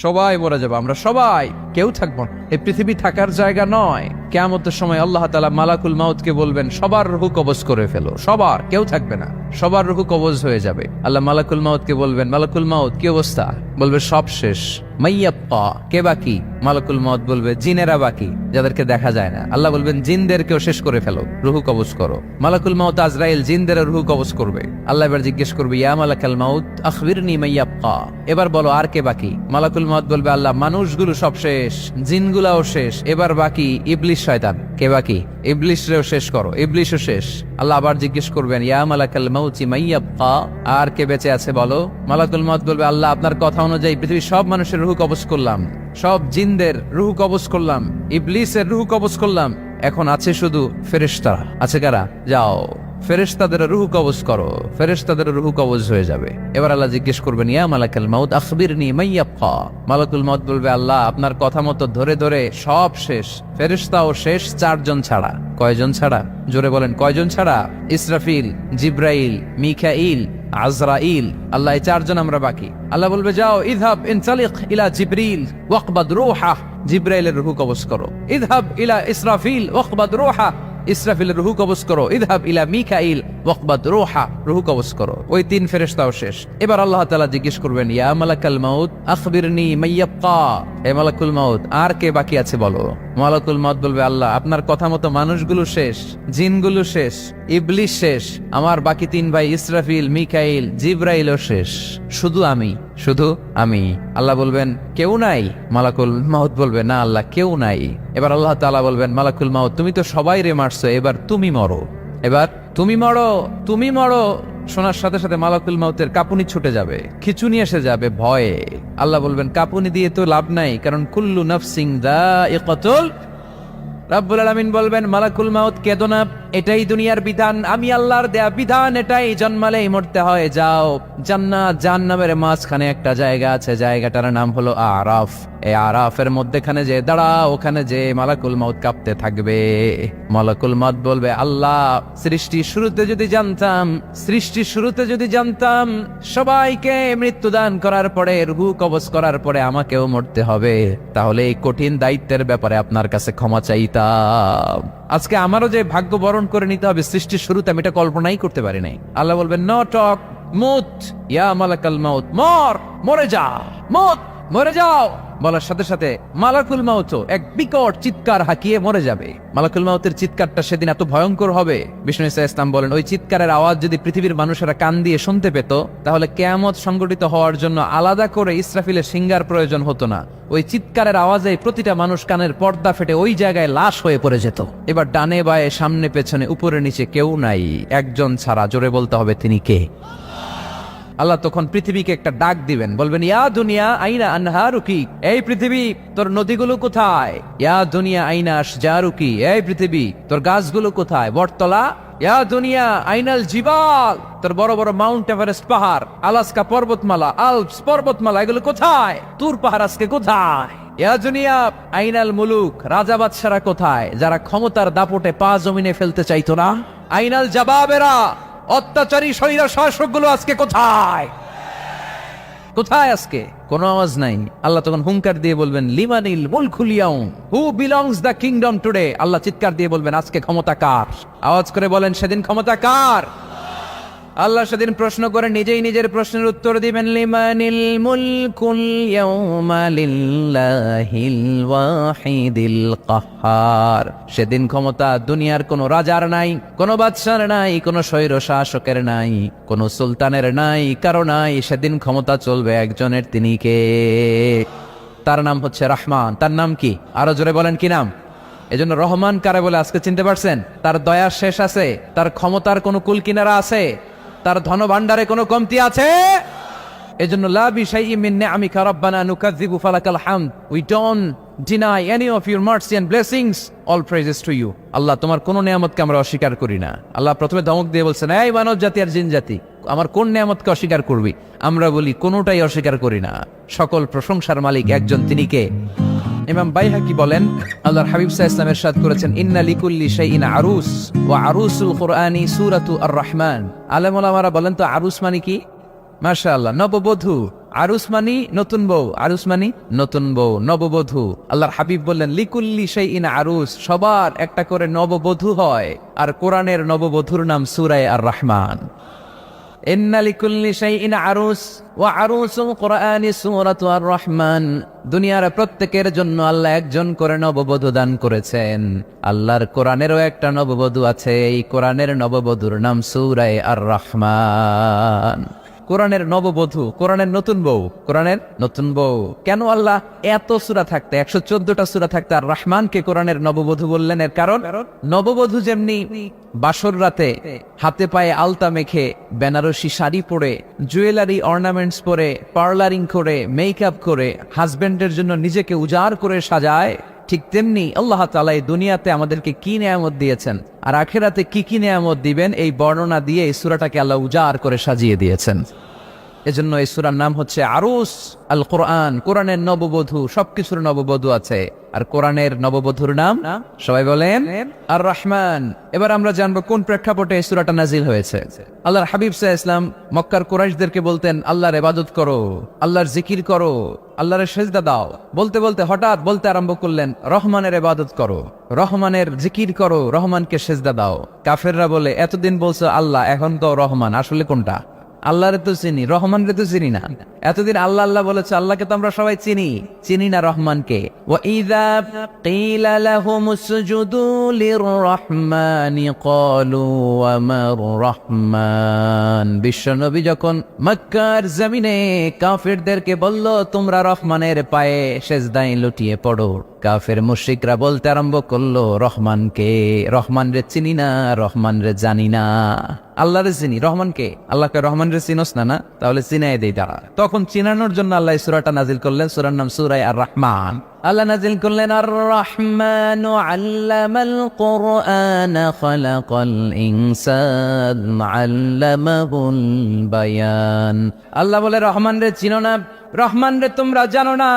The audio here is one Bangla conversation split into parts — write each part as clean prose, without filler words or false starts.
সবাই মরে যাবো, আমরা সবাই, কেউ থাকবো না। এই পৃথিবী থাকার জায়গা নয়। কিয়ামতের সময় আল্লাহ তাআলা মালাকুল মাউতকে বলবেন, সবার রূহ কবজ করে ফেলো, সবার, কেউ থাকবে না, সবার রূহ কবজ হয়ে যাবে। আল্লাহ মালাকুল মাউতকে বলবেন, মালাকুল মাউত কি অবস্থা? বলবে সব শেষ। মাইয়াব্বা, কে বাকি? মালাকুল মাউত বলবে জিনেরা বাকি, যাদেরকে দেখা যায় না। আল্লাহ বলবেন জিনদেরকেও শেষ করে ফেলো, রূহ কবজ করো। মালাকুল মাউত আজরাইল জিনদের রূহ কবজ করবে। আল্লাহ এবার জিজ্ঞেস করবে, ইয়া মালাকাল মাউত আখবিরনি মাইয়াব্বা, এবার বলো আর কে বাকি? মালাকুল মাউত বলবে, আল্লাহ মানুষগুলো সব শেষ, জিনগুলাও শেষ, এবার বাকি ইবলিস শয়তান। কে বাকি? ইবলিসরেও শেষ করো, ইবলিসও শেষ। আল্লাহ আবার জিজ্ঞেস করবেন, ইয়া মালাকাল মাউতি মাইয়াব্বা, আর কে বেঁচে আছে বলো? মালাকুল মাউত বলবে, আল্লাহ আপনার কথা অনুযায়ী পৃথিবীর সব মানুষের রূহ কবজ করলাম, সব জিনদের রূহ কবজ করলাম, ইবলিসের রূহ কবজ করলাম, এখন আছে শুধু ফেরেশতারা। আছে কারা? যাও ফেরেশতাদের রূহ কবজ করো। ফেরেশতাদের রূহ কবজ হয়ে যাবে। এবার আল্লাহ জিজ্ঞেস করবেন, ইয়া মালাকাল মাউত আখবিরনি মাইয়াব্বা। মালাকুল মাউত বলবে, আল্লাহ আপনার কথা মতো ধরে ধরে সব শেষ, ফেরেশতাও শেষ, 4 জন ছাড়া। কয়জন ছাড়া? জোরে বলেন, কয়জন ছাড়া? ইসরাফিল, জিব্রাইল, মিকাইল, আজরাইল। আল্লাহ এই 4 জন আমরা বাকি। আল্লাহ বলবে, যাও ইযহাব ইনতালিক ইলা জিবরিল ওয়াকবাদ রূহা, জিব্রাইলের রূহ কবজ করো। ইযহাব ইলা ইসরাফিল ওয়াকবাদ রূহা, ইসরাফিলের রূহ কবজ করো। ইযহাব ইলা মিকাইল ওয়াকবাদ রূহা, রূহ কবজ করো। ওই 3 ফেরেশতাও শেষ। এবার আল্লাহ তাআলা জিজ্ঞেস করবেন, ইয়া মালাকাল মাউত আখবিরনি মাইয়াব্বা, হে মালাকুল মাউত আর কে বাকি আছে বলো? মালাকুল মাউত বলবে, আল্লাহ আপনার কথা মতো মানুষগুলো শেষ, জিনগুলো শেষ, ইবলিস শেষ, আমার বাকি 3 ভাই ইসরাফিল, মিকাইল, জিব্রাইলও শেষ, শুধু আমি, শুধু আমি। আল্লাহ বলবেন, কেউ নাই? মালাকুল মাউত বলবে, না আল্লাহ কেউ নাই। এবার আল্লাহ তাআলা বলবেন, মালাকুল মাউত তুমি তো সবাই রে মারছো, এবার তুমি মরো, এবার তুমি মরো, তুমি মরো। শোনার সাথে সাথে মালাকুল মাউতের কাঁপুনি ছুটে যাবে, খিচুনি এসে যাবে ভয়ে। আল্লাহ বলবেন, কাঁপুনি দিয়ে তো লাভ নাই, কারণ কুল্লু নাফসিন যায়িকাতুল। রাব্বুল আলামিন বলবেন, মালাকুল মাউত কেঁদো না, এটাই দুনিয়ার বিধান, আমি আল্লাহর দেয়া বিধান, এটাই, জন্মালেই মরতে হয়। যাও জান্নাত জাহান্নামের মাঝখানে একটা জায়গা আছে, জায়গাটার নাম হলো আরাফ। এই আরাফের মধ্যখানে যে দাঁড়াও, ওখানে যে মালাকুল মাউত কাঁপতে থাকবে। মালাকুল মাউত বলবে, আল্লাহ সৃষ্টির শুরুতে যদি জানতাম, সৃষ্টির শুরুতে যদি জানতাম সবাইকে মৃত্যুদান করার পরে, রূহ কবজ করার পরে আমাকেও মরতে হবে, তাহলে এই কঠিন দায়িত্বের ব্যাপারে আপনার কাছে ক্ষমা চাইতাম। আজকে আমারও যে ভাগ্য বরণ করে নিতে হবে সৃষ্টির শুরুতে, আমি এটা কল্পনাই করতে পারি নাই। আল্লাহ বলবেন, নো টক, মুত ইয়া মালাকাল মাউত, মর, মরে যা, মুত, মরে যাও। বলার সাথে সাথে মালাকুল মাউতও এক বিকট চিৎকার হাঁকিয়ে মরে যাবে। মালাকুল মাউতের চিৎকারটা সেদিন এত ভয়ঙ্কর হবে, বিষ্ণু ঈসা ইসলাম বলেন, ওই চিৎকারের আওয়াজ যদি পৃথিবীর মানুষেরা কান দিয়ে শুনতে পেত, তাহলে কিয়ামত সংগঠিত হওয়ার জন্য আলাদা করে ইসরাফিলের সিঙ্গার প্রয়োজন হতো না। ওই চিৎকারের আওয়াজে প্রতিটা মানুষ কানের পর্দা ফেটে ওই জায়গায় লাশ হয়ে পড়ে যেত। এবার ডানে বায়ে সামনে পেছনে উপরে নিচে কেউ নাই, একজন ছাড়া। জোরে বলতে হবে, তিনি কে? আল্লাহ তখন পৃথিবীকে একটা ডাক দিবেন, বলবেন, ইয়া দুনিয়া আইনা আনহারুকি, এই পৃথিবী তোর নদীগুলো কোথায়? ইয়া দুনিয়া আইনা আশজারুকি, এই পৃথিবী তোর গাছগুলো কোথায়? বটতলা। ইয়া দুনিয়া আইনাল জিবাল, তোর বড় বড় মাউন্ট এভারেস্ট পাহাড়, আলাস্কা পর্বতমালা, আলপস পর্বতমালা, এগুলো কোথায়? তুর পাহাড় আজকে কোথায়? ইয়া দুনিয়া আইনাল মুলুক, রাজা বাদশারা কোথায়, যারা ক্ষমতার দাপটে পা জমিনে ফেলতে চাইতো না? আইনাল জাবাবেরা, অত্যাচারী স্বৈর শাসকগুলো আজকে কোথায়? কোথায় আজকে? কোনো আওয়াজ নাই। আল্লাহ তখন হুঙ্কার দিয়ে বলবেন, লিমানিল মুলকুল ইয়াউম, who belongs the kingdom today. আল্লাহ চিৎকার দিয়ে বলবেন, আজকে ক্ষমতা কার? আওয়াজ করে বলেন, সেদিন ক্ষমতা কার? আল্লাহ সেদিন প্রশ্ন করে নিজেই নিজের প্রশ্নের উত্তর দিবেন, লিমানিল মুলকুল ইয়াউমা লিল্লাহিল ওয়াহিদিল কাহ্হার। সেদিন ক্ষমতা দুনিয়ার কোনো রাজার নাই, কোনো বাদশার নাই, কোনো স্বৈর শাসকের নাই, কোনো সুলতানের নাই, কারো নাই। সেদিন ক্ষমতা চলবে একজনের, তিনি কে? তার নাম হচ্ছে রহমান। তার নাম কি? আরো জোরে বলেন, কি নাম? এজন্য রহমান কারে বলে আজকে চিনতে পারছেন? তার দয়ার শেষ আছে? তার ক্ষমতার কোনো কুল কিনারা আছে? তার ধন ভান্ডারে কোনো কমতি আছে? এজন্য লা বিশাইইন মিন নিআমিকা রাব্বানা নুকাযযিবু ফালাকাল হামদ, we don't deny any of your mercy and blessings, all praises to you. আল্লাহ তোমার কোন নিয়ামতকে আমরা অস্বীকার করি না। আল্লাহ প্রথমে ধমক দিয়ে বলছেন, এই মানব জাতি আর জিন জাতি, আমার কোন নিয়ামতকে অস্বীকার করবি? আমরা বলি কোনোটাই অস্বীকার করি না। সকল প্রশংসার মালিক একজন, তিনি কে? ইমাম বাইহাকি বলেন, আল্লাহর হাবিব সাল্লাল্লাহু আলাইহি ওয়াসাল্লাম ইরশাদ করেছেন, ইন্না লিকুল্লি শাইইন আরুস ওয়া আরুসুল কুরআনি সূরাতু আর রহমান। আলেম ওলামারা বলেন, তো আরুস মানে কি? মাশাআল্লাহ, নববধূ। আরুস মানি নতুন বউ, আরুস মানি নতুন বউ, নববধূ। আল্লাহর হাবিব বললেন লিকুল্লি শাইইন আরুস, সবার একটা করে নববধূ হয়। আর কোরআনের নববধূর নাম সূরা আর রহমান। ইন্না লিকুল্লি শাইইন আরুস ওয়া আরুসুল কুরআনি সূরাতু আর রহমান। দুনিয়ার প্রত্যেকের জন্য আল্লাহ একজন করে নববধূ দান করেছেন। আল্লাহর কোরআনেরও একটা নববধূ আছে, এই কোরআনের নববধূর নাম সূরা আর রহমান। কোরআনের নববধূ, কোরআনের নতুন বউ, কোরআনের নতুন বউ। কেন আল্লাহ এত সূরা থাকতে 114টা সূরা থাকতে আর রহমানকে কোরআনের নববধূ বললেন? এর কারণ নববধূ যেমনি বাসর রাতে হাতে পায়ে আলতা মেখে, বেনারসি শাড়ি পরে, জুয়েলারি অর্নামেন্টস পরে, পার্লারিং করে, মেকআপ করে হাজবেন্ডের জন্য নিজেকে উজাড় করে সাজায়, ঠিক তেমনি আল্লাহ তাআলা এই দুনিয়াতে আমাদেরকে কি নেয়ামত দিয়েছেন আর আখিরাতে কি কি নেয়ামত দিবেন, এই বর্ণনা দিয়ে এই সূরাটাকে আল্লাহ উজাড় করে সাজিয়ে দিয়েছেন। এজন্য এই সূরার নাম হচ্ছে আরুস আল কোরআন। কোরআনের নববধূ, সবকিছুর নববধূ আছে। আর কোরআনের নববধূর নাম সবাই বলেন আর রহমান। এবার আমরা জানবো কোন প্রেক্ষাপটে এই সূরাটা নাজিল হয়েছে। আল্লাহর হাবিব সাল্লাল্লাহু আলাইহি ওয়াসাল্লাম মক্কার কুরাইশদেরকে বলতেন আল্লাহর ইবাদত করো, আল্লাহর জিকির করো, আল্লাহর সেজদা দাও। বলতে বলতে হঠাৎ বলতে আরম্ভ করলেন রহমানের ইবাদত করো, রহমানের জিকির করো, রহমানকে সেজদা দাও। কাফেররা বলে এতদিন বলছো আল্লাহ, এখন তো রহমান, আসলে কোনটা? আল্লাহরে তো চিনি, রহমানরে তো চিনি না। এতদিন আল্লাহ আল্লাহ বলেছে, আল্লাহকে তো আমরা সবাই চিনি, চিনি না রহমানকে। ওয়া ইযা কিলা লাহুম উসজুদু লিররহমানি ক্বালু ওয়া মার রহমান। বিশ্বনবী যখন মক্কার জমিনে কাফেরদেরকে বলল তোমরা রহমানের পায়ে সেজদায় লুটিয়ে পড়ো, কাফের মুশরিকরা বলতে আরম্ভ করলো রহমানকে, রহমানরে চিনি না, রহমানরে জানি না। আল্লাহরে চিনি, রহমানকে? আল্লাহকে রহমানরে চিনোস না? না, তাহলে চিনাই দেই তারা। তখন চিনানোর জন্য আল্লাহ এই সূরাটা নাজিল করলেন। সূরার নাম সূরা আর রহমান। আল্লাহ নাজিল করলেন আর রহমানু আল্লামাল কুরআন খালাকাল ইনসান আল্লামাহুল বায়ান। আল্লাহ বলে রহমান রে চিনো না, রহমান রে তোমরা জানো না।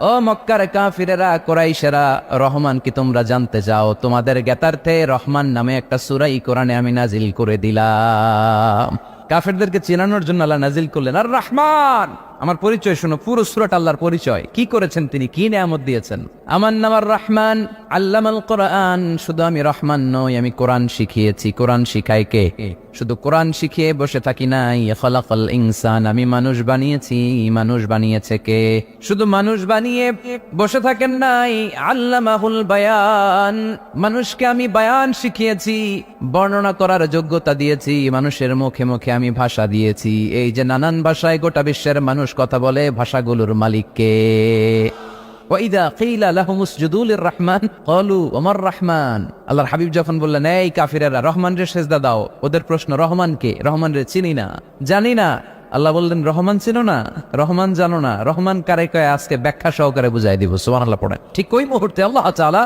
ও মক্কার কাফিরেরা, কুরাইশেরা, রহমান কি তোমরা জানতে চাও? তোমাদের জ্ঞাতার্থে রহমান নামে একটা সূরা কোরআনে আমি নাজিল করে দিলাম। কাফেরদেরকে চেনানোর জন্য আল্লাহ নাজিল করলেন আর রহমান। আমার পরিচয় শোনো, পুরো সূরাটা আল্লাহর পরিচয়, কি করেছেন তিনি, কি নিয়ামত দিয়েছেন। আমার নাম আর রহমান আল্লামাল কোরআন। শুধু আমি রহমান নই, আমি কোরআন শিখিয়েছি। কোরআন শিখাই কে? শুধু কোরআন শিখিয়ে বসে থাকি নাই। খালাকাল ইনসান, আমি মানুষ বানিয়েছি। মানুষ বানিয়েছে কে? শুধু মানুষ বানিয়ে বসে থাকেন নাই, আল্লামাহুল বায়ান, মানুষকে আমি বায়ান শিখিয়েছি, বর্ণনা করার যোগ্যতা দিয়েছি। মানুষের মুখে মুখে আমি ভাষা দিয়েছি। এই যে নানান ভাষায় গোটা বিশ্বের মানুষ কথা বলে, ভাষাগুলোর মালিক কে? ওয়াইদা কিলা লাহুম উসজুদু লিররহমান ক্বালু ওয়া মার রহমান। আল্লাহর হাবিব যখন বললেন এই কাফিরেরা রহমানরে সেজদা দাও, ওদের প্রশ্ন রহমান কে? রহমানরে চিনি না, জানি না। আল্লাহ বললেন রহমান চিনো না, রহমান জানো না, রহমান কারে কয় আজকে ব্যাখ্যা সহকারে বুঝাই দিব। সুবহানাল্লাহ পড়েন। ঠিক ওই মুহূর্তে আল্লাহ তাআলা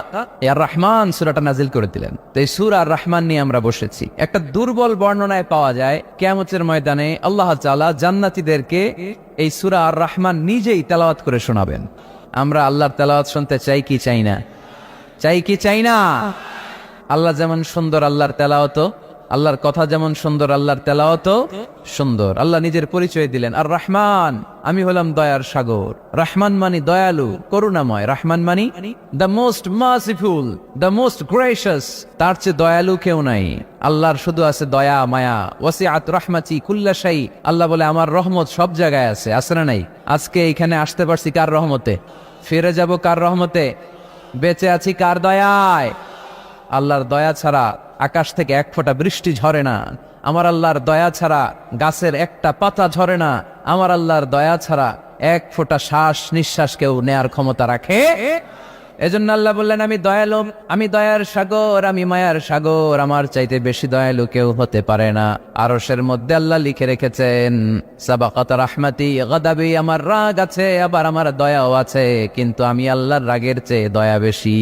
আর রহমান সূরাটা নাজিল করে দিলেন। তো এই সূরা আর রহমান নিয়ে আমরা বসেছি। একটা দুর্বল বর্ণনায় পাওয়া যায় কিয়ামতের ময়দানে আল্লাহ তাআলা জান্নাতীদেরকে এই সূরা আর রহমান নিজেই তেলাওয়াত করে শোনাবেন। আমরা আল্লাহর তেলাওয়াত শুনতে চাই কি চাই না? চাই কি চাই না? আল্লাহ যেমন সুন্দর, আল্লাহর তেলাওয়াত, আল্লাহর কথা যেমন সুন্দর, আল্লাহর তেলাওয়াত সুন্দর। আল্লাহ নিজের পরিচয় দিলেন আর রহমান, আমি হলাম দয়ার সাগর। রহমান মানি দয়ালু, করুণাময়। রহমান মানি the most merciful, the most gracious. তার চেয়ে দয়ালু কেউ নাই। আল্লাহর শুধু আছে দয়া মায়া। ওয়াসিআত রাহমাতি কুল্লা শাই। আল্লাহ বলে আমার রহমত সব জায়গায় আছে। আছে না নাই? আজকে এখানে আসতে পারছি কার রহমতে? ফিরে যাব কার রহমতে? বেঁচে আছি কার দয়ায়? আল্লাহর দয়া ছাড়া আকাশ থেকে এক ফোঁটা বৃষ্টি ঝরে না। আমার আল্লাহর দয়া ছাড়া গাছের একটা পাতা ঝরে না। আমার আল্লাহর দয়া ছাড়া এক ফোঁটা শ্বাস নিঃশ্বাস কেউ নেয়ার ক্ষমতা রাখে? এজন্য আল্লাহ বললেন আমি দয়ালু, আমি দয়ার সাগর, আমি মায়ার সাগর। আমার চাইতে বেশি দয়ালু কেউ হতে পারে না। আরশের মধ্যে আল্লাহ লিখে রেখেছেন সাবাকাত রাহমাতি গাদাবি, আমার রাগ আছে আবার আমার দয়াও আছে, কিন্তু আমি আল্লাহর রাগের চেয়ে দয়া বেশি।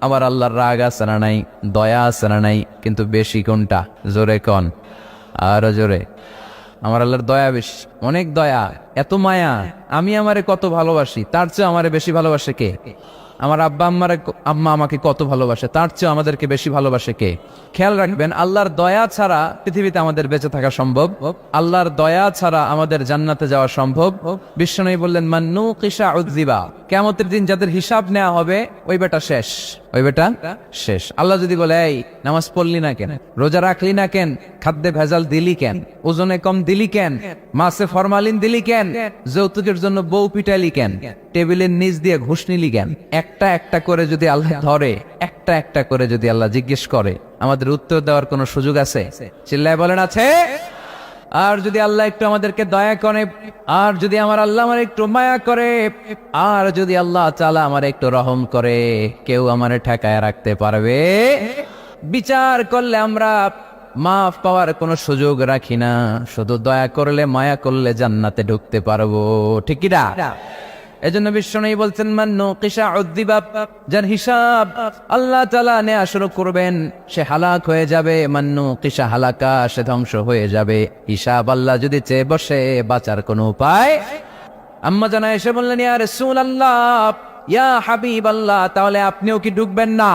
আমার আল্লাহর রাগ আছে না নাই? দয়া আছে না নাই? কিন্তু বেশি কোনটা? জোরে কোন, আরো জোরে। আমার আল্লাহর দয়া বেশি, অনেক দয়া, এত মায়া। আমি আমারে কত ভালোবাসি, তার চেয়ে আমারে বেশি ভালোবাসে কে? আমার আম্মা আমাকে কত ভালোবাসে, তার চেয়ে আমাদেরকে বেশি ভালোবাসে কে? খেয়াল রাখবেন, আল্লাহর দয়া ছাড়া পৃথিবীতে আমাদের বেঁচে থাকা সম্ভব, আল্লাহর দয়া ছাড়া আমাদের জান্নাতে যাওয়া সম্ভব। বিশ্বনবী বললেন, মান্নু কিসা উযযিবা, কিয়ামতের দিন যাদের হিসাব নেওয়া হবে ওই বেটা শেষ, ওই বেটা শেষ। আল্লাহ যদি বলে, এই নামাজ পড়লি না কেন, রোজা রাখলি না কেন, খাদ্যে ভেজাল দিলি কেন, ওজনে কম দিলি কেন, মাছে ফরমালিন দিলি কেন, যৌতুকের জন্য বউ পিটাইলি কেন, টেবিলের নিচ দিয়ে ঘুষ নিলি কেন, একটা একটা করে যদি আল্লাহ ধরে, একটা একটা করে যদি আল্লাহ জিজ্ঞেস করে, আমাদের উত্তর দেওয়ার কোনো সুযোগ আছে? চিল্লায় বলেন আছে? আর যদি আল্লাহ একটু আমাদেরকে দয়া করে, আর যদি আমার আল্লাহ আমার একটু মায়া করে, আর যদি আল্লাহ তাআলা আমার একটু রহম করে, কেউ আমারে ঠেকায় রাখতে পারবে? বিচার করলে আমরা মাফ পাওয়ার কোনো সুযোগ রাখি না, শুধু দয়া করলে মায়া করলে জান্নাতে ঢুকতে পারবো, ঠিক কি না? এজন্য বিশ্বনবী বলছেন, মান্নু কিসা উযযিবা, যার হিসাব আল্লাহ তাআলা নেওয়া শুরু করবেন সে হালাক হয়ে যাবে। মান্নু কিসা হালাকা, সে ধ্বংস হয়ে যাবে। হিসাব আল্লাহ যদি চেয়ে বসে, বাঁচার কোনো উপায়? আম্মা জানা এসে বললেন, ইয়া রাসূলুল্লাহ, ইয়া হাবিবাল্লাহ, তাহলে আপনিও কি ঢুকবেন না?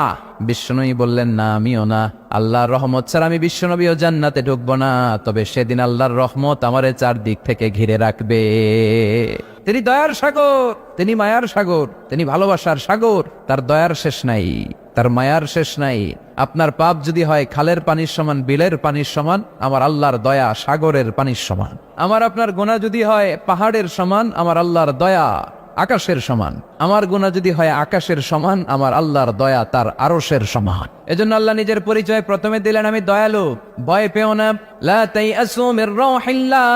বিশ্বনবী বললেন, না, আমিও না। আল্লাহর রহমত ছাড়া আমি বিশ্বনবীও জান্নাতে ঢুকবো না, তবে সেদিন আল্লাহর রহমত আমারে চারদিক থেকে ঘিরে রাখবে। তিনি দয়ার সাগর, তিনি মায়ার সাগর, তিনি ভালোবাসার সাগর। তার দয়ার শেষ নাই, তার মায়ার শেষ নাই। আপনার পাপ যদি হয় খালের পানির সমান, বিলের পানির সমান, আমার আল্লাহর দয়া সাগরের পানির সমান। আমার আপনার গুনাহ যদি হয় পাহাড়ের সমান, আমার আল্লাহর দয়া আকাশের সমান। আমার গুনাহ যদি হয় আকাশের সমান, আমার আল্লাহর দয়া তার আরশের সমান। এজন্য আল্লাহ নিজের পরিচয় প্রথমে দিলেন, আমি দয়ালু, ভয় পেও না। লা তাইআসু মির রাহিল্লাহ,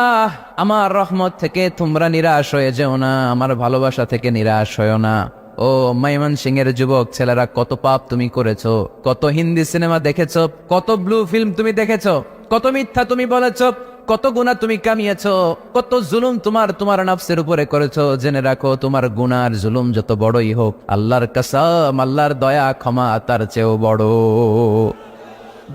আমার রহমত থেকে তোমরা নিরাশ হয়ে যেও না, আমার ভালোবাসা থেকে নিরাশ হয়েও না। ও ময়মনসিংহের যুবক ছেলেরা, কত পাপ তুমি করেছো, কত হিন্দি সিনেমা দেখেছো, কত ব্লু ফিল্ম তুমি দেখেছো, কত মিথ্যা তুমি বলেছো, কত গুনাহ তুমি কামিয়েছো, কত জুলুম তোমার নফসের উপরে করেছো। জেনে রাখো, তোমার গুনার জুলুম যত বড়ই হোক, আল্লাহর কসম, আল্লাহর দয়া ক্ষমা তার চেয়েও বড়।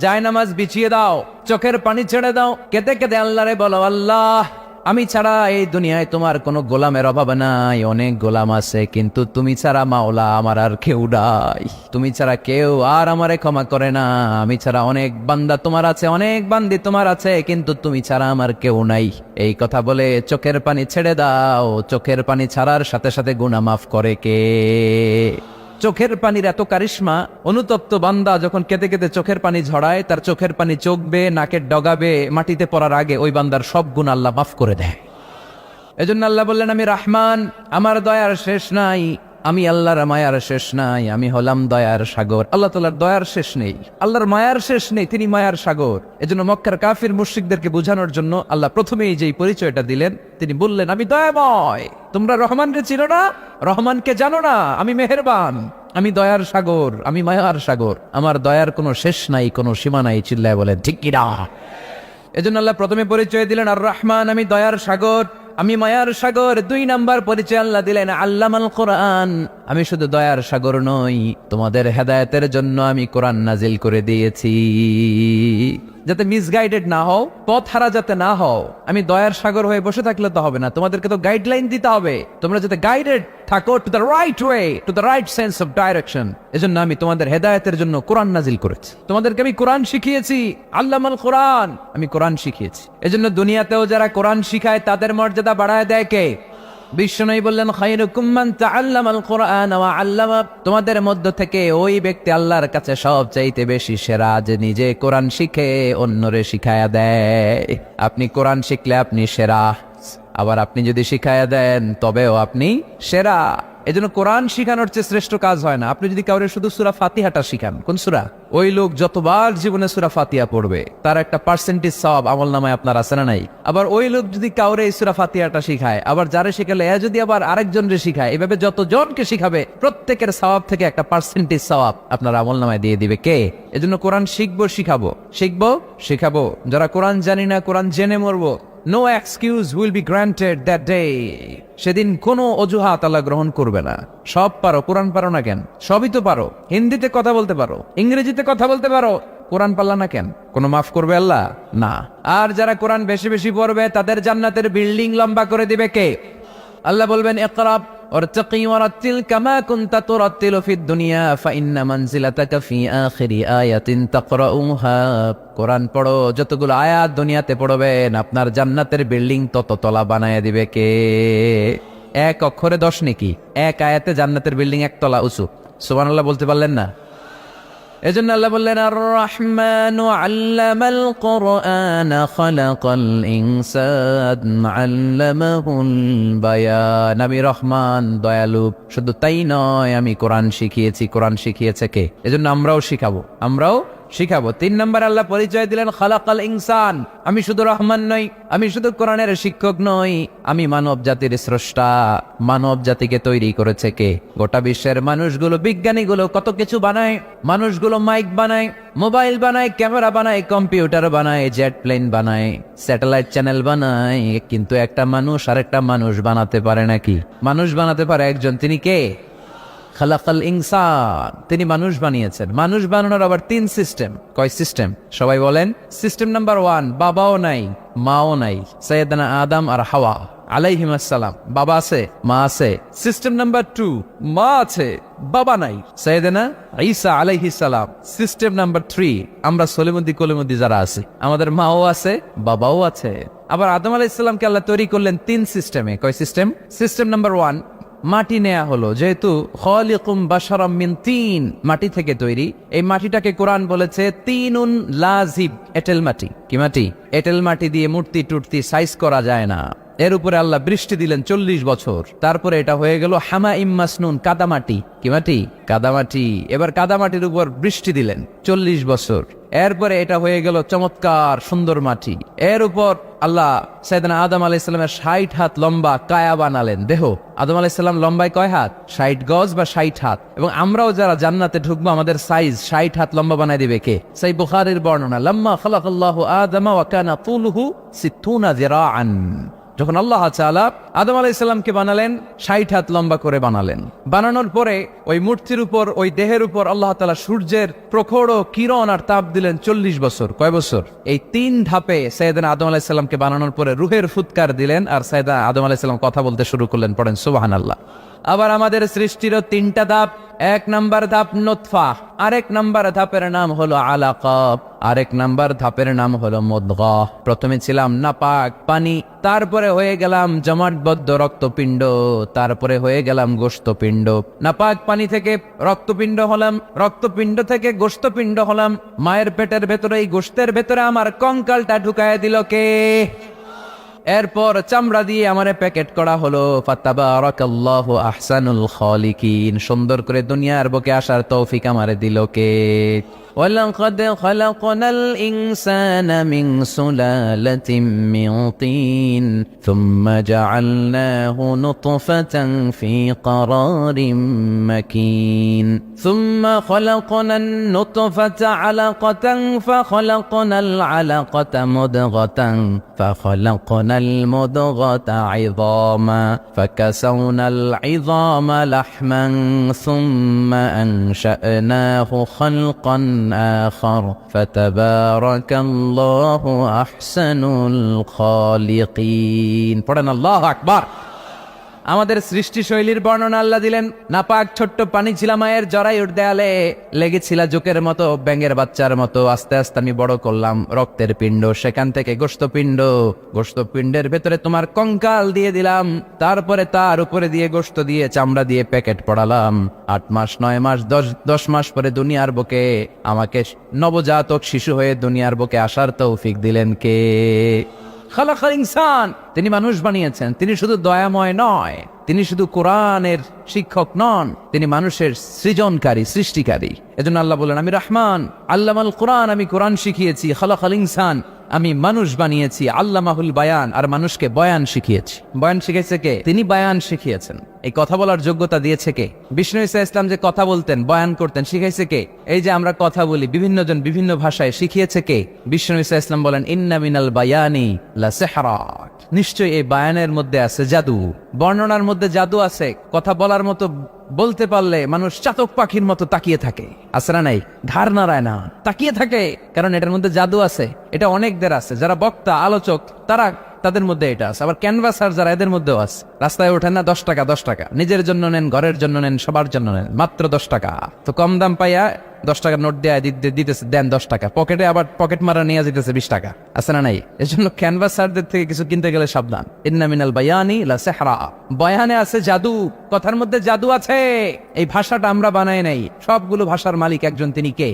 জায়নামাজ বিছিয়ে দাও, চোখের পানি ছেড়ে দাও, কেঁদে কেঁদে আল্লাহরে বলো, আল্লাহ, আমি ছাড়া এই দুনিয়ায় তোমার কোনো গোলামের অভাব নাই, অনেক গোলাম আছে, কিন্তু তুমি ছাড়া মাওলা আমার আর কেউ নাই। তুমি ছাড়া কেউ আর আমারে ক্ষমা করে না। আমি ছাড়া অনেক বান্দা তোমার আছে, অনেক বান্দি তোমার আছে, কিন্তু তুমি ছাড়া আমার কেউ নাই। এই কথা বলে চোখের পানি ছেড়ে দাও। চোখের পানি ছাড়ার সাথে সাথে গুনাহ মাফ করে কে? চোখের পানির এত কারিশমা, অনুতপ্ত বান্দা যখন কেঁদে কেঁদে চোখের পানি ঝরায়, তার চোখের পানি চোখবে, নাকের ডগাবে, মাটিতে পড়ার আগে ওই বান্দার সব গুনাহ আল্লাহ মাফ করে দেয়। এজন্য আল্লাহ বললেন, আমি রহমান, আমার দয়ার শেষ নাই। আমি আল্লাহর মায়ার শেষ নাই, আমি হলাম দয়ার সাগর। আল্লাহ তাআলার দয়ার শেষ নেই, আল্লাহর মায়ার শেষ নেই, তিনি মায়ার সাগর। এজন্য মক্কার কাফির মুশরিকদেরকে বোঝানোর জন্য আল্লাহ প্রথমেই যেই পরিচয়টা দিলেন, তিনি বললেন, আমি দয়াময়। তোমরা রহমানকে চিনো না, রহমানকে জানো না, আমি মেহেরবান, আমি দয়ার সাগর, আমি মায়ার সাগর। আমার দয়ার কোনো শেষ নাই, কোনো সীমা নাই। চিল্লায় বলেন ঠিক কি না? এজন্য আল্লাহ প্রথমে পরিচয় দিলেন আর রহমান, আমি দয়ার সাগর, আমি মায়ার সাগর। 2 নাম্বার পরিচয় আল্লাহ দিলেন আল্লামাল কোরআন, আমি শুধু দয়ার সাগর নই, তোমাদের হেদায়েতের জন্য আমি কোরআন নাজিল করে দিয়েছি, যাতে মিসগাইডেড না হও, পথ হারা যাতে না হও। আমি দয়ার সাগর হয়ে বসে থাকলে তো হবে না, তোমাদেরকে তো গাইডলাইন দিতে হবে, তোমরা যাতে গাইডেড থাকো to the right way, to the right sense of direction. এজন্য আমি তোমাদের হেদায়েতের জন্য কোরআন নাজিল করেছি, তোমাদেরকে আমি কোরআন শিখিয়েছি। আল্লামাল কোরআন, আমি কোরআন শিখিয়েছি। এজন্য দুনিয়াতেও যারা কোরআন শিখায় তাদের মর্যাদা বাড়ায় দেয় কে? বিশ্বনবী বললেন, খায়রুকুম মান তাআল্লামাল কোরআন ওয়া আল্লামা, তোমাদের মধ্য থেকে ওই ব্যক্তি আল্লাহর কাছে সবচাইতে বেশি সেরা, যে নিজে কোরআন শিখে অন্যরে শিখায়া দেয়। আপনি কোরআন শিখলে আপনি সেরা, আবার আপনি যদি শিখায়া দেন তবেও আপনি সেরা। এজন্য কোরআন শিখানোর চেয়ে শ্রেষ্ঠ কাজ হয় না। আপনি যদি কাউরে শুধু সূরা ফাতিহাটা শিখান, কোন সূরা, ওই লোক যতবার জীবনে সূরা ফাতিহা পড়বে তার একটা পার্সেন্টেজ সওয়াব আমলনামায় আপনার আছে না নাই? আবার ওই লোক যদি কাউরে এই সূরা ফাতিহাটা শিখায়, আবার যারে শিখালে এ যদি আবার আরেকজনরে শিখায়, এভাবে যতজনকে শিখাবে প্রত্যেকের সওয়াব থেকে একটা পার্সেন্টেজ সওয়াব আপনার আমলনামায় দিয়ে দিবে কে? এজন্য কোরআন শিখবো, শিখাবো, শিখবো, শিখাবো। যারা কোরআন জানি না, কোরআন জেনে মরবো, no excuse will be granted that day. সেদিন কোনো অজুহাত আল্লাহ গ্রহণ করবে না। সব পারো, কোরআন পারো না কেন? সবই তো পারো, হিন্দিতে কথা বলতে পারো, ইংরেজিতে কথা বলতে পারো, কোরআন পারলা না কেন? কোনো মাফ করবে আল্লাহ? না। আর যারা কোরআন বেশি বেশি পড়বে তাদের জান্নাতের বিল্ডিং লম্বা করে দিবে কে? আল্লাহ বলবেন, ইকরা ওয়ারতাকি ওয়ারাত্তিল কামা কুনতা তুরাত্তিলু ফিদ দুনিয়া ফাইন্না মানজিলাতাকা ফি আখিরি আয়াতিন তাকরাউহা। কোরআন পড়ো, যতগুলো আয়াত দুনিয়াতে পড়বেন আপনার জান্নাতের বিল্ডিং তত তলা বানায় দিবে কে? এক অক্ষরে 10 নেকি, এক আয়াতে জান্নাতের বিল্ডিং একতলা উঁচু। সুবহানাল্লাহ বলতে পারলেন না? এজন্য আল্লাহ বললেন আর রহমানু আল্লামাল কুরআন খালাকাল ইনসান আল্লামাহুল বায়ান। আমি রহমান, দয়ালু। শুধু তাই নয়, আমি কোরআন শিখিয়েছি। কোরআন শিখিয়েছে কে? এজন্য আমরাও শিখাবো। 3 নম্বর আল্লাহ পরিচয় দিলেন খালাকাল ইনসান। আমি শুধু রহমান নই, আমি শুধু কোরআনের শিক্ষক নই, আমি মানব জাতির স্রষ্টা। মানব জাতিকে তৈরি করেছে কে? গোটা বিশ্বের মানুষগুলো, বিজ্ঞানীগুলো কত কিছু বানায়। মানুষগুলো মাইক বানায়, মোবাইল বানায়, ক্যামেরা বানায়, কম্পিউটার বানায়, জেট প্লেন বানায়, স্যাটেলাইট চ্যানেল বানায়, কিন্তু একটা মানুষ আরেকটা মানুষ বানাতে পারে নাকি? মানুষ বানাতে পারে একজন, তিনি কে? খালাকাল ইনসান, তিনি মানুষ বানিয়েছেন। মানুষ বানানোর আবার 3 সিস্টেম। কয় সিস্টেম? সবাই বলেন। সিস্টেম নাম্বার 1, বাবাও নাই মাও নাই। সাইয়েদনা আদম আর হাওয়া আলাইহিম আসসালাম, বাবা আছে মা আছে। সিস্টেম নাম্বার 2, মা আছে বাবা নাই, সাইয়েদনা ঈসা আলাইহিস সালাম। সিস্টেম নাম্বার 3, আমরা সলিমুদ্দি কলিমুদ্দি যারা আছে, আমাদের মাও আছে বাবাও আছে। আবার আদম আলাইহিস সালামকে আল্লাহ তৈরি করলেন 3 সিস্টেমে। কয় সিস্টেম? সিস্টেম নাম্বার 1, মাটি নেয়া হলো, যেহেতু খালিকুম বাশারাম মিন তিন, মাটি থেকে তৈরি। এই মাটিটাকে কোরআন বলেছে তিনুন লাজিব, এঁটেল মাটি। কি মাটি? এঁটেল মাটি দিয়ে মূর্তি টুর্তি সাইজ করা যায় না। এর উপরে আল্লাহ বৃষ্টি দিলেন 40 বছর, তারপরে এটা হয়ে গেল হামাইম মাসনুন, কাদামাটি। কি মাটি? কাদামাটি। এবার কাদামাটির উপর বৃষ্টি দিলেন 40 বছর, এরপরে এটা হয়ে গেল চমৎকার সুন্দর মাটি। এর উপর আল্লাহ সাইয়েদনা আদম আলাইহিস সালামের 60 হাত লম্বা কায়া বানালেন, দেহ। আদম আলাইহিস সালাম লম্বায় কয় হাত? 60 গজ বা 60 হাত। এবং আমরাও যারা জান্নাতে ঢুকবো আমাদের সাইজ 60 হাত লম্বা বানাই দিবে কে? সেই বুখারীর বর্ণনা, লাম্মা খালাকাল্লাহু আদম ওয়া কানা তুলুহু 60 যিরাআন। যখন আল্লাহ তাআলা আদম আলাইহিস সালামকে বানালেন 60 হাত লম্বা করে বানালেন। বানানোর পরে ওই মূর্তির উপর, ওই দেহের উপর আল্লাহ তাআলা সূর্যের প্রখর কিরণ আর তাপ দিলেন 40 বছর। কয় বছর? এই 3 ধাপে সাইয়েদনা আদম আলাইহিস সালামকে বানানোর পরে রূহের ফুৎকার দিলেন, আর সাইয়েদনা আদম আলাইহিস সালাম কথা বলতে শুরু করলেন। পড়েন সুবহানাল্লাহ। আবার আমাদের সৃষ্টিরও 3টা ধাপ। 1 নাম্বার ধাপ নতফা, আরেক নাম্বার ধাপের নাম হলো আলাকা, আরেক নাম্বার ধাপের নাম হলো মুদগা। প্রথমে ছিলাম নাপাক পানি, তারপরে হয়ে গেলাম জমাটবদ্ধ রক্তপিণ্ড, তারপরে হয়ে গেলাম গোশতপিণ্ড। নাপাক পানি থেকে রক্তপিণ্ড হলাম, রক্তপিণ্ড থেকে গোশতপিণ্ড হলাম। মায়ের পেটের ভেতরে, এই গোশতের ভেতরে আমার কঙ্কালটা ঢুকায় দিল কে? এরপর চামড়া দিয়ে আমারে প্যাকেট করা হলো। ফাতাবারাকাল্লাহু আহসানুল খালিকিন, সুন্দর করে দুনিয়ার বুকে আসার তৌফিক আমারে দিল কে? ওয়ালাকাদ খালাকনাল ইনসানা মিন সুলালাতিন মিন তিন থুম্মা জাআলনাহু নুতফাতান ফি ক্বারারিন মাকিন থুম্মা খালাকনান নুতফাতা আলাকাতান ফাখালাকনাল আলাকাতা মুদগাতান ফাখালাকনাল মুদগাতা ইযামা ফাকাসাওনাল ইযামা লাহমান থুম্মা আনশা'নাহু খালকান آخر فتبارك الله أحسن الخالقين। পড়েন আল্লাহু আকবার। আমাদের সৃষ্টি শৈলীর বর্ণনা আল্লাহ দিলেন। নাপাক ছোট্ট পানি ছিল মায়ের জরায়ুর দেয়ালে, লেগেছিল জোকের মতো, ব্যাঙের বাচ্চার মতো। আস্তে আস্তে আমি বড় করলাম রক্তের পিণ্ড, সেখান থেকে গোশতপিণ্ড, গোশতপিণ্ডের ভেতরে তোমার কঙ্কাল দিয়ে দিলাম, তারপরে তার উপরে দিয়ে গোশত দিয়ে চামড়া দিয়ে প্যাকেট পড়ালাম। 8 মাস 9 মাস 10 মাস পরে দুনিয়ার বুকে আমাকে নবজাতক শিশু হয়ে দুনিয়ার বুকে আসার তৌফিক দিলেন কে? খালাকাল ইনসান, তিনি মানুষ বানিয়েছেন। তিনি শুধু দয়াময় নয়, তিনি শুধু কোরআনের শিক্ষক নন, তিনি মানুষের সৃজনকারী, সৃষ্টিকারী। এজন্য আল্লাহ বলেন আমি রহমান, আল্লামাল কোরআন, আমি কোরআন শিখিয়েছি। খালাকাল ইনসান, আমি মানুষ বানিয়েছি। আল্লামাহুল বায়ান, আর মানুষকে বয়ান শিখিয়েছি। বয়ান শিখেছে কে? তিনি বয়ান শিখিয়েছেন। এই কথা বলার যোগ্যতা দিয়েছে কে? বিষ্ণু ঈসা ইসলাম যে কথা বলতেন, বয়ান করতেন, শিখাইছে কে? এই যে আমরা কথা বলি বিভিন্ন জন বিভিন্ন ভাষায়, শিখিয়েছে কে? বিষ্ণু ঈসা ইসলাম বলেন ইন্না মিনাল বায়ানি লা সিহরা, নিশ্চয়ই এই বায়ানের মধ্যে আছে জাদু, বর্ণনার মধ্যে জাদু আছে। কথা বলার মতো, বলতে পারলে মানুষ চাতক পাখির মতো তাকিয়ে থাকে, আছে না নাই? ঘাড় নাড়ায় না, তাকিয়ে থাকে, কারণ এটার মধ্যে জাদু আছে। এটা অনেকদের আছে, যারা বক্তা আলোচক, তারা তাদের মধ্যে এটা আছে, আবার ক্যানভাসার যারা এদের মধ্যেও আছে। রাস্তায় ওঠেন না 10 টাকা 10 টাকা, নিজের জন্য নেন, ঘরের জন্য নেন, সবার জন্য নেন, মাত্র 10 টাকা। তো কম দাম পাইয়া 10 টাকার নোট দেয়া দিতেছে, দেন 10 টাকা, পকেটে আবার পকেট মারা নিয়ে যেতেছে 20 টাকা, আছে না নাই? এজন্য ক্যানভাসারদের থেকে কিছু কিনতে গেলে সাবধান। ইন্না মিনাল বায়ানি লা সিহরা, বয়ানে আছে জাদু, কথার মধ্যে জাদু আছে। এই ভাষাটা আমরা বানাই নাই, সবগুলো ভাষার মালিক একজন, তিনি কে?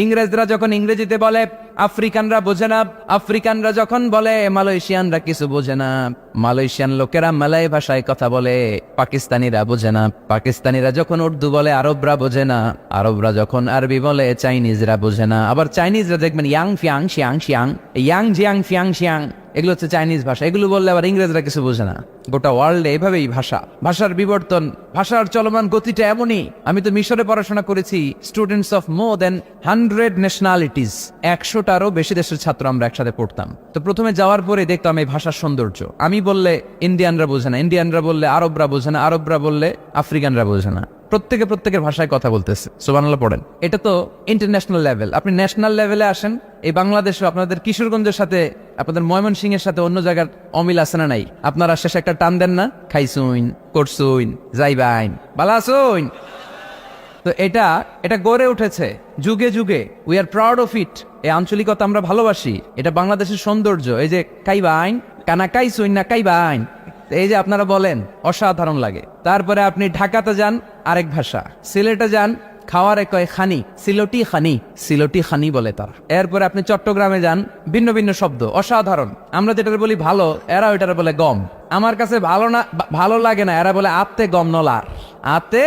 ইংরেজরা যখন ইংরেজিতে বলে আফ্রিকানরা বোঝে না, আফ্রিকানরা যখন বলে মালয়েশিয়ানরা কিছু বোঝে না, মালয়েশিয়ান লোকেরা মালয় ভাষায় কথা বলে, পাকিস্তানিরা বোঝে না, পাকিস্তানিরা যখন উর্দু বলে আরবরা বোঝে না, আরবরা যখন আরবি বলে চাইনিজরা বোঝে না, আবার চাইনিজরা দেখবেন ইয়াং ফিয়াং শিয়াং শিয়াং, ইয়াং জিয়াং ফিয়াং শিয়াং, এগুলো হচ্ছে চাইনিজ ভাষা। এগুলো বললে আবার ইংরেজরা কিছু বোঝে না। গোটা ওয়ার্ল্ডে এভাবেই ভাষার বিবর্তন, ভাষার চলমান গতিটা এমনই। আমি তো মিশরে পড়াশোনা করেছি, students of more than 100 nationalities, 100টারও বেশি দেশের ছাত্র আমরা একসাথে পড়তাম। তো প্রথমে যাওয়ার পরে দেখতাম এই ভাষার সৌন্দর্য। আমি বললে ইন্ডিয়ানরা বোঝে না, ইন্ডিয়ানরা বললে আরবরা বোঝে না, আরবরা বললে আফ্রিকানরা বোঝে না। প্রত্যেকের ভাষায় কথা বলতেছে, সুবহানাল্লাহ পড়েন। এটা তো ইন্টারন্যাশনাল লেভেল। আপনি ন্যাশনাল লেভেলে আসেন, এই বাংলাদেশে আপনাদের কিশোরগঞ্জের সাথে, আপনাদের ময়মনসিংহ এর সাথে অন্য জায়গার অমিল আছে না নাই? আপনারা শেষে একটা টান দেন না, খাইছুইন, করছুইন, যাইবাইন, বালা আসুইন। তো এটা গড়ে উঠেছে যুগে যুগে। We are proud of it. এই আঞ্চলিকতা আমরা ভালোবাসি, এটা বাংলাদেশের সৌন্দর্য। এই যে কাইবাইন, কানা কাইছুইন না কাইবাইন, এই যে আপনারা বলেন, অসাধারণ লাগে। তারপরে আপনি ঢাকাতে যান, আরেক ভাষা। সিলেটে যান, খাওয়ারে কয় খানি, সিলটি খানি বলে তারা। এরপরে আপনি চট্টগ্রামে যান, ভিন্ন ভিন্ন শব্দ, অসাধারণ। আমরা যেটা বলি ভালো, এরা ওইটার বলে গম। আমার কাছে ভালো লাগে না, এরা বলে আত্তে গম নলার, আত্তে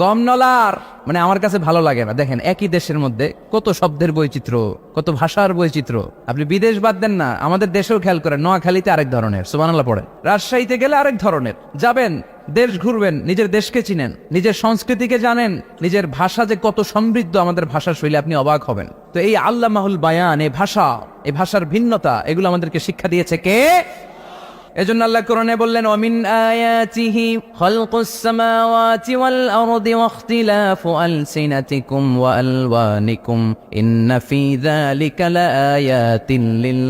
গম নলার, মানে আমার কাছে ভালো লাগে না। দেখেন, একই দেশের মধ্যে কত শব্দের বৈচিত্র্য, কত ভাষার বৈচিত্র্য। আপনি বিদেশ বাদ দেন না, আমাদের দেশেও খেয়াল করেন। নোয়াখালীতে আরেক ধরনের, সুবহানাল্লাহ পড়েন। রাজশাহীতে গেলে আরেক ধরনের। যাবেন, দেশ ঘুরবেন, নিজের দেশকে চিনেন, নিজের সংস্কৃতিকে জানেন, নিজের ভাষা যে কত সমৃদ্ধ, আমাদের ভাষা শৈলী, আপনি অবাক হবেন। তো এই আল্লামাহুল বায়ান, এই ভাষার ভিন্নতা, এগুলো আমাদেরকে শিক্ষা দিয়েছে কে? এজন্য আল্লাহ কোরআনে বললেন, ওয়ামিন আয়াতিহি খালকুস সামাওয়াতি ওয়াল আরদি ওয়াখতিলাফু আলসিনাতিকুম ওয়া আলওয়ানিকুম ইন্না ফি যালিকা লাআয়াতিন লিল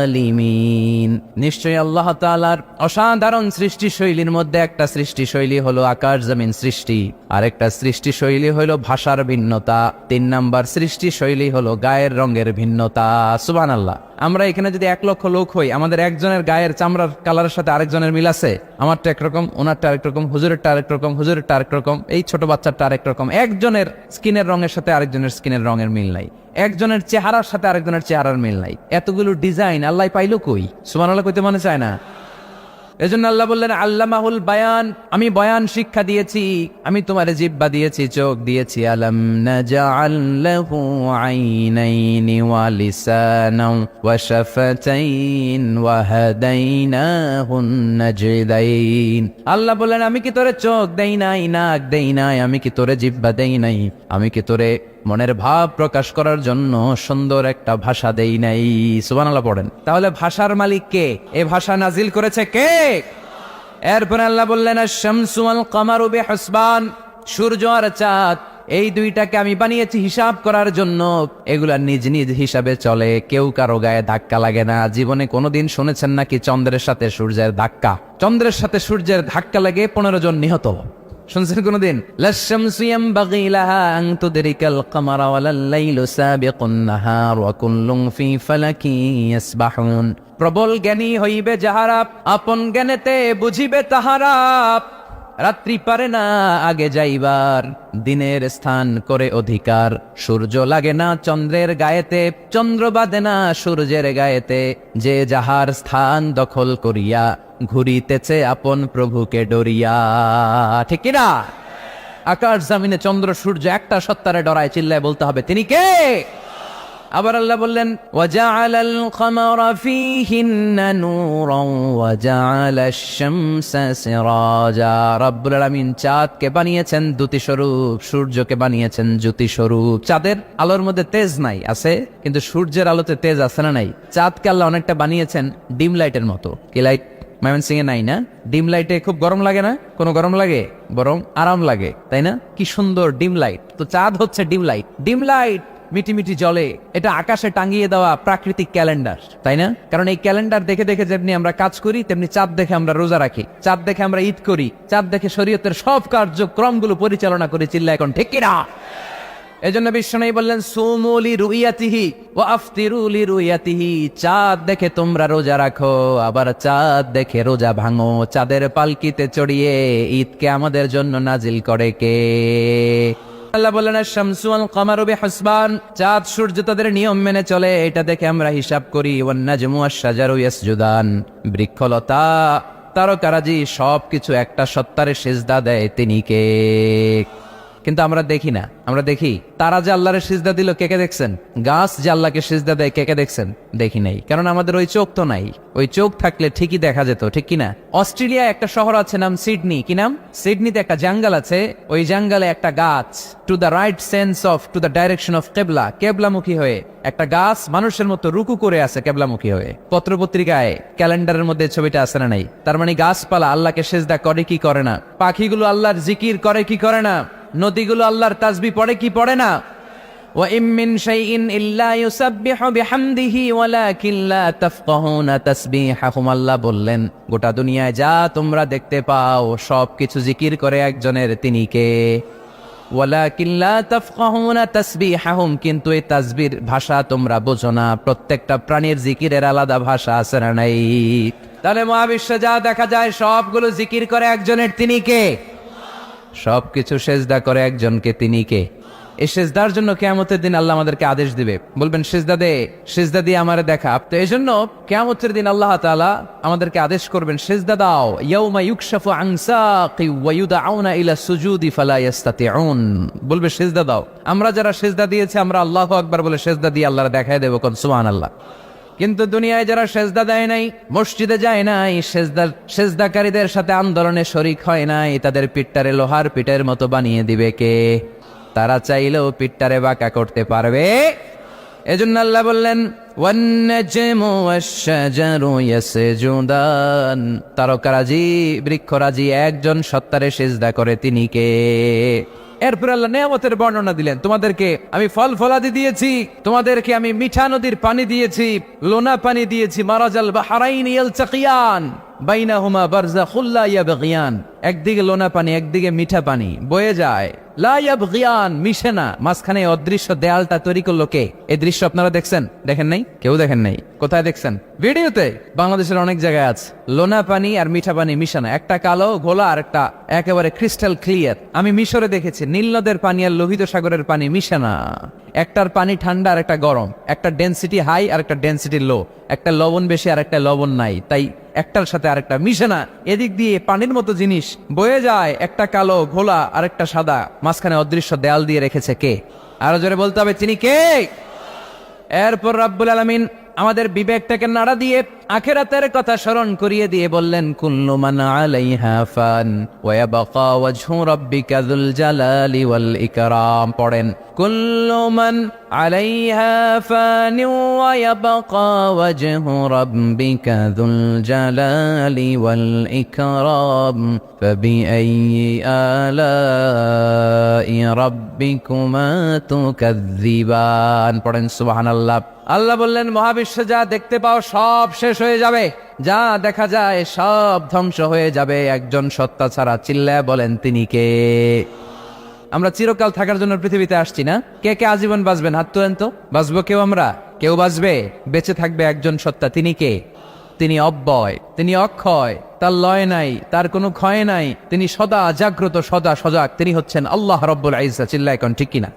আলিমিন। নিশ্চয়ই আল্লাহ তাআলার অসাধারণ সৃষ্টি শৈলীর মধ্যে একটা সৃষ্টি শৈলী হলো আকাশ জমিন সৃষ্টি, আরেকটা সৃষ্টি শৈলী হলো ভাষার ভিন্নতা, 3 নাম্বার সৃষ্টি শৈলী হলো গায়ের রঙের ভিন্নতা। সুবহানাল্লাহ। আমরা এখানে যদি 1 লক্ষ লোক হই, আমাদের একজনের গায়ের চামড়ার কালারের সাথে আরেকজনের মিল আছে? আমারটা একরকম, ওনারটা আরেক রকম, হুজুরেরটা আরেক রকম, হুজুরেরটা আরেক রকম, এই ছোট বাচ্চারটা আরেক রকম। একজনের স্কিনের রঙের সাথে আরেকজনের স্কিনের রঙের মিল নাই, একজনের চেহারার সাথে আরেকজনের চেহারার মিল নাই। এতগুলো ডিজাইন আল্লাহ পাইলো কই? সুবহানাল্লাহ কইতে মনে চায় না? এজন্য আল্লাহ বললেন, আল্লামাহুল বায়ান, আমি বয়ান শিক্ষা দিয়েছি, আমি তোমার জিহ্বা দিয়েছি, চোখ দিয়েছি। আলাম নাজআল লাহু আইনাইনি ওয়া লিসানাও ওয়া শাফাতাইন ওয়া হাদাইনাহুন নাজদাইন। আল্লাহ বললেন, আমি কি তোরে চোখ দেই নাই, নাক দেই নাই, আমি কি তোরে জিহ্বা দেই নাই, আমি কি তোরে মনের ভাব প্রকাশ করার জন্য সুন্দর একটা ভাষা দেই নাই? সুবহানাল্লাহ পড়েন। তাহলে ভাষার মালিক কে? এ ভাষা নাজিল করেছে কে? এরপর আল্লাহ বললেন, আশ-শামসু ওয়াল কামারু বিহুসবান, সূর্য আর চাঁদ, এই দুইটাকে আমি বানিয়েছি হিসাব করার জন্য। এগুলা নিজ নিজ হিসাবে চলে, কেউ কারো গায়ে ধাক্কা লাগে না। জীবনে কোনোদিন শুনেছেন নাকি চন্দ্রের সাথে সূর্যের ধাক্কা? চন্দ্রের সাথে সূর্যের ধাক্কা লাগে 15 জন নিহত। শুনছেন কোনদিন? লাশ-শামসু ইয়ানবাগি লাহা আন তুদরিকাল কামারা ওয়ালাল লাইলু সাবিকুন নাহার ওয়া কুল্লুন ফি ফালাকিন ইয়াসবাহুন। প্রবল জ্ঞানী হইবে যাহারা, আপন জ্ঞানেতে বুঝিবে তাহারা। রাত্রি পারে না আগে যাইবার, দিনের স্থান করে অধিকার। সূর্য লাগে না চন্দ্রের গায়েতে, চন্দ্র বাঁধে না সূর্যের গায়েতে। যে যাহার স্থান দখল করিয়া, ঘুরিতেছে আপন প্রভুকে ডরিয়া। ঠিক কিনা? আকাশ জমিনে চন্দ্র সূর্য একটা সত্তারে ডরায়, চিল্লায় বলতে হবে, তিনি কে? আবার আল্লাহ বললেন, ওয়াজআলাল কামারা ফীহিন্না নূরান ওয়াজআলাশ শামসা সিরাজা। রব্বুল আলামিন চাঁদকে বানিয়েছেন দ্যুতি স্বরূপ, সূর্যকে বানিয়েছেন জ্যোতি স্বরূপ। চাঁদের আলোর মধ্যে তেজ নাই, আছে, কিন্তু সূর্যের আলোতে তেজ আছে না নাই? চাঁদকে আল্লাহ অনেকটা বানিয়েছেন ডিম লাইটের মতো। কি লাইট ময়মনসিংহে নাই না? ডিম লাইটে খুব গরম লাগে না? কোনো গরম লাগে? বরং আরাম লাগে, তাই না? কি সুন্দর ডিম লাইট। তো চাঁদ হচ্ছে ডিম লাইট। ডিম লাইট মিটি মিটি জলে, এটা আকাশে টাঙিয়ে দেওয়া প্রাকৃতিক ক্যালেন্ডার, তাই না? কারণ এই ক্যালেন্ডার দেখে দেখে যেমনি আমরা কাজ করি, তেমনি চাঁদ দেখে আমরা রোজা রাখি, চাঁদ দেখে আমরা ঈদ করি, চাঁদ দেখে শরীয়তের সব কার্যক্রমগুলো পরিচালনা করি। চিল্লা এখন ঠিক কিনা? এজন্য বিশ্বনবী বললেন সুমু লিরুইয়াতিহি ওয়া আফতিরু লিরুইয়াতিহি, চাঁদ দেখে তোমরা রোজা রাখো, আবার চাঁদ দেখে রোজা ভাঙো। চাঁদের পালকিতে চড়িয়ে ঈদকে আমাদের জন্য নাজিল করে কে? আল্লাহ বললেন আশ-শামসু ওয়াল কামারু বিহিসবান, চাঁদ সূর্য তাদের নিয়ম মেনে চলে, এটা দেখে আমরা হিসাব করি। ওয়ান নাজমু ওয়াশ-শাজারু ইয়াসজুদান, বৃক্ষলতা তারকারাজি সবকিছু একটা সত্তারে সিজদা দেয়, তিনি কে? কিন্তু আমরা দেখি না। আমরা দেখি তারা যে আল্লাহরে সিজদা দিল, কে কে দেখছেন? গাছ যে আল্লাহকে সিজদা দেয়, কে কে দেখছেন? দেখি নাই, কারণ আমাদের ওই চোখ তো নাই। ওই চোখ থাকলে ঠিকই দেখা যেত, ঠিক কিনা? অস্ট্রেলিয়া একটা শহর আছে নাম সিডনি, কি নাম? সিডনিতে একটা জঙ্গল আছে, ওই জঙ্গলে একটা গাছ to the right sense of to the direction of কেবলা, কেবলামুখী হয়ে একটা গাছ মানুষের মতো রুকু করে আছে কেবলামুখী হয়ে। পত্রপত্রিকায় ক্যালেন্ডারের মধ্যে ছবিটা আছে না নাই? তার মানে গাছপালা আল্লাহকে সিজদা করে কি করে না? পাখিগুলো আল্লাহর জিকির করে কি করে না? নদীগুলো আল্লাহর তাসবিহ পড়ে কি পড়ে না? ওয়া ইম মিন শাইইন ইল্লা ইউসাব্বিহু বিহামদিহি ওয়ালাকিন লা তাফকাহুনা তাসবিহাহুম, আল্লাহ বললেন গোটা দুনিয়ায় যা তোমরা দেখতে পাও সবকিছু জিকির করে একজনের, তিনি কে? ওয়ালাকিন লা তাফকাহুনা তাসবিহাহুম, কিন্তু এই তাসবির ভাষা তোমরা বোঝো না। প্রত্যেকটা প্রাণীর জিকিরের আলাদা ভাষা আছে না নাই? তাহলে মহাবিশ্বে যা দেখা যায় সবগুলো জিকির করে একজনের, তিনি কে? সবকিছু সেজদা করে একজনকে, তিনি কে? এই সেজদার জন্য কিয়ামতের দিন আল্লাহ আমাদেরকে আদেশ দিবে, বলবেন সেজদা দে, সেজদা দিয়ে আমারে দেখা। তো এই জন্য কিয়ামতের দিন আল্লাহ তাআলা আমাদেরকে আদেশ করবেন সেজদা দাও। ইয়াউমা ইউকশাফু আন সাকি ওয়া ইউদআউনা ইলা সুজুদি ফালা ইস্তাতিউন, বলবে সেজদা দাও। আমরা যারা সেজদা দিয়েছি আমরা আল্লাহু আকবার বলে সেজদা দিয়ে আল্লাহর দেখায় দেব, কোন সুবহানাল্লাহ। কিন্তু দুনিয়ায় যারা সেজদা দেয় নাই, মসজিদে যায় নাই, সেজদাকারীদের সাথে আন্দোলনে শরিক হয় নাই, তাদের পিঠটারে লোহার পিঠের মতো বানিয়ে দিবে কে? তারা চাইলেও পিঠটারে বাঁকা করতে পারবে? এজন্য আল্লাহ বললেন ওয়ান নাজমু ওয়াশ-শাজারু ইয়াসজুদান, তারকারাজি বৃক্ষরাজি একজন সত্তারে সিজদা করে, তিনি কে? এরপর আল্লাহ নেয়ামতের বর্ণনা দিলেন, তোমাদেরকে আমি ফল ফলাদি দিয়েছি, তোমাদেরকে আমি মিঠা নদীর পানি দিয়েছি, লোনা পানি দিয়েছি। মারাজাল বাহরাইন ইয়ালতাকিয়ান বাইনাহুমা বারযাখুল লা ইয়াবগিয়ান, একদিকে লোনা পানি একদিকে মিঠা পানি বয়ে যায়, লা ইয়াবগিয়ান মিশে না, মাঝখানে অদৃশ্য দেয়ালটা তৈরি করলো কে? এই দৃশ্য আপনারা দেখছেন? দেখেন নাই? কেউ দেখেন নাই? কোথায় দেখছেন? ভিডিওতে। বাংলাদেশের অনেক জায়গায় আছে লোনা পানি আর মিঠা পানি মিশানো, একটা কালো ঘোলা আর একটা একেবারে ক্রিস্টাল ক্লিয়ার। আমি মিশরে দেখেছি নীল নদের পানি আর লোহিত সাগরের পানি মিশে না, একটার পানি ঠান্ডা আর একটা গরম, একটা ডেনসিটি হাই আর একটা ডেনসিটি লো, একটা লবণ বেশি আর একটা লবণ নাই, তাই একটার সাথে আরেকটা মিশে না। এদিক দিয়ে পানির মতো জিনিস বয়ে যায়, একটা কালো ঘোলা আর একটা সাদা, মাঝখানে অদৃশ্য দেয়াল দিয়ে রেখেছে কে? আরো জোরে বলতে হবে, তিনি কে? এরপর রাব্বুল আলামিন আমাদের বিবেকটাকে নাড়া দিয়ে আখিরাতের কথা স্মরণ করিয়ে দিয়ে বললেন কুল্লু মান আলাইহা ফান ওয়া ইয়াবকা ওয়াজহু রাব্বিকা যুল জালালি ওয়াল ইকরাম। পড়েন কুল্লু মান আলাইহা ফান ওয়া ইয়াবকা ওয়াজহু রাব্বিকা যুল জালালি ওয়াল ইকরাম ফাবিআইয়ি আলাই রাব্বিকুমা তুকাযযিবান। পড়েন সুবহানাল্লাহ। আল্লাহ বললেন মহাবিশ্বে যা দেখতে পাও সব শেষ হয়ে যাবে, যা দেখা যায় সব ধ্বংস হয়ে যাবে একজন সত্তা ছাড়া। চিল্লায় বলেন তিনি কে? আমরা চিরকাল থাকার জন্য পৃথিবীতে আসছি না? কে কে আজীবন বাঁচবেন? হাত তোলেন তো। বাঁচবো কেউ? আমরা কেউ বাঁচবে? বেঁচে থাকবে একজন সত্তা, তিনি কে? তিনি অব্যয়, তিনি অক্ষয়, তার লয় নাই, তার কোনো ক্ষয় নাই, তিনি সদা জাগ্রত, সদা সজাগ, তিনি হচ্ছেন আল্লাহ রাব্বুল ইজ্জত। চিল্লায় কোন ঠিক কিনা?